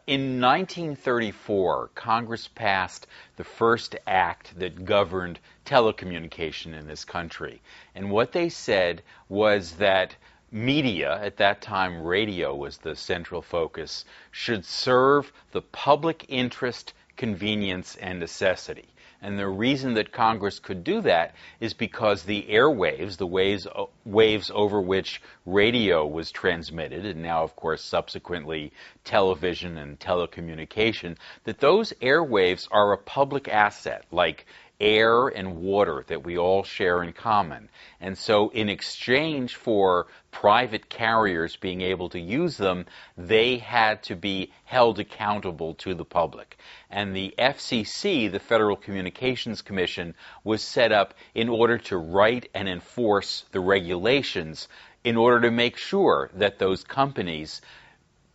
In 1934, Congress passed the first act that governed telecommunication in this country. And what they said was that media, at that time radio was the central focus, should serve the public interest, convenience, and necessity. And the reason that Congress could do that is because the airwaves, the waves over which radio was transmitted, and now, of course, subsequently television and telecommunication, that those airwaves are a public asset, like air and water that we all share in common. And so in exchange for private carriers being able to use them, they had to be held accountable to the public. And the FCC, the Federal Communications Commission, was set up in order to write and enforce the regulations in order to make sure that those companies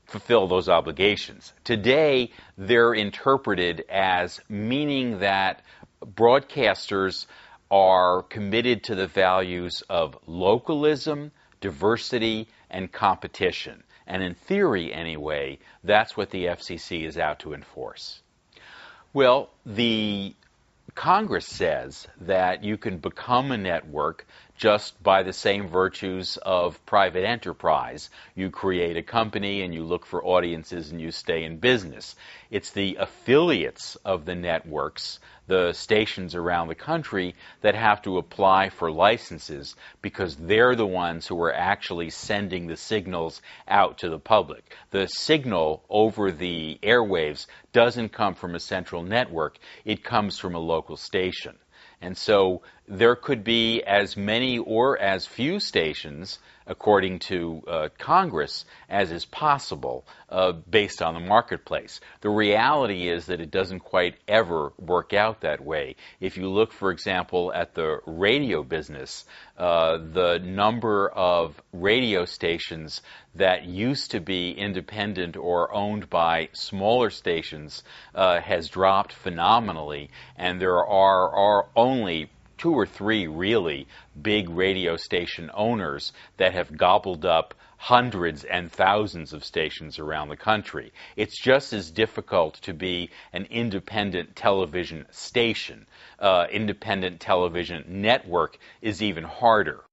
fulfill those obligations. Today, they're interpreted as meaning that broadcasters are committed to the values of localism, diversity, and competition. And in theory, anyway, that's what the FCC is out to enforce. Well, the Congress says that you can become a network just by the same virtues of private enterprise. You create a company and you look for audiences and you stay in business. It's the affiliates of the networks, the stations around the country, that have to apply for licenses because they're the ones who are actually sending the signals out to the public. The signal over the airwaves doesn't come from a central network. It comes from a local station. And so there could be as many or as few stations, according to Congress, as is possible based on the marketplace. The reality is that it doesn't quite ever work out that way. If you look, for example, at the radio business, the number of radio stations that used to be independent or owned by smaller stations has dropped phenomenally, and there are only 2 or 3 really big radio station owners that have gobbled up hundreds and thousands of stations around the country. It's just as difficult to be an independent television station. Independent television network is even harder.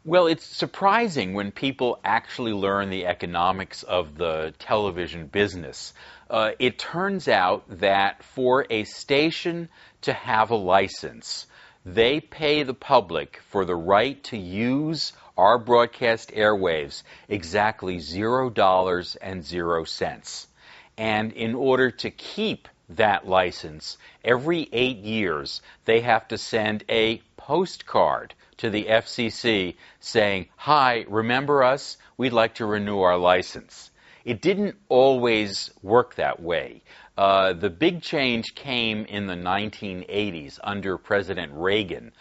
Well, it's surprising when people actually learn the economics of the television business. It turns out that for a station to have a license, they pay the public for the right to use our broadcast airwaves exactly $0.00. And in order to keep that license, every 8 years, they have to send a postcard to the FCC saying, "Hi, remember us? We'd like to renew our license." It didn't always work that way. The big change came in the 1980s under President Reagan.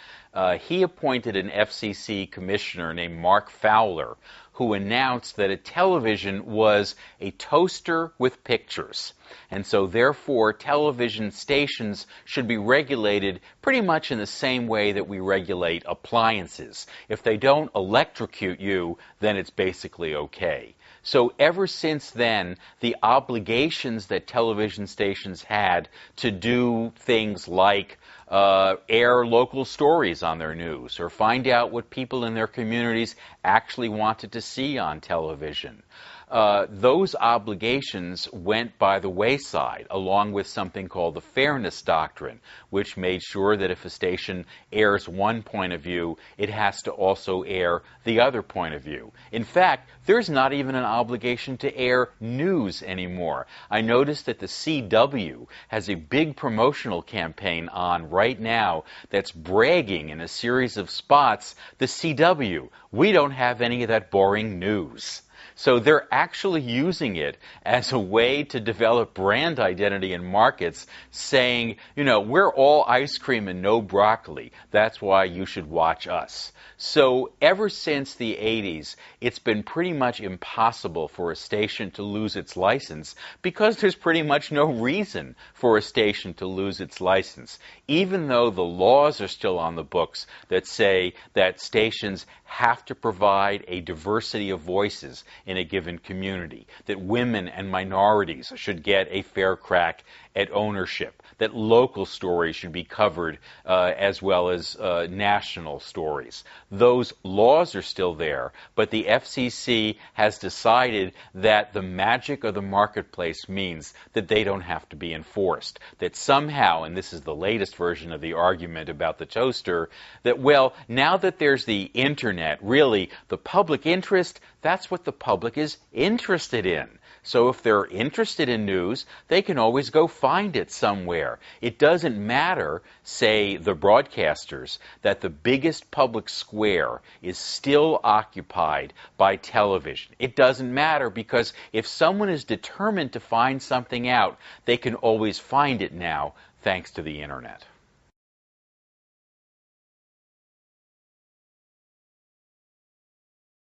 He appointed an FCC commissioner named Mark Fowler, who announced that a television was a toaster with pictures. And so, therefore, television stations should be regulated pretty much in the same way that we regulate appliances. If they don't electrocute you, then it's basically okay. So ever since then, the obligations that television stations had to do things like air local stories on their news or find out what people in their communities actually wanted to see on television. Those obligations went by the wayside, along with something called the Fairness Doctrine, which made sure that if a station airs one point of view, it has to also air the other point of view. In fact, there's not even an obligation to air news anymore. I noticed that the CW has a big promotional campaign on right now that's bragging in a series of spots, "The CW, we don't have any of that boring news." So they're actually using it as a way to develop brand identity in markets, saying, you know, we're all ice cream and no broccoli. That's why you should watch us. So ever since the 80s, it's been pretty much impossible for a station to lose its license because there's pretty much no reason for a station to lose its license, even though the laws are still on the books that say that stations have to provide a diversity of voices in a given community, that women and minorities should get a fair crack at ownership, that local stories should be covered as well as national stories. Those laws are still there, but the FCC has decided that the magic of the marketplace means that they don't have to be enforced. That somehow, and this is the latest version of the argument about the toaster, that, well, now that there's the internet, really, the public interest, that's what the public is interested in. So if they're interested in news, they can always go find it somewhere. It doesn't matter, say, the broadcasters, that the biggest public square is still occupied by television. It doesn't matter, because if someone is determined to find something out, they can always find it now, thanks to the internet.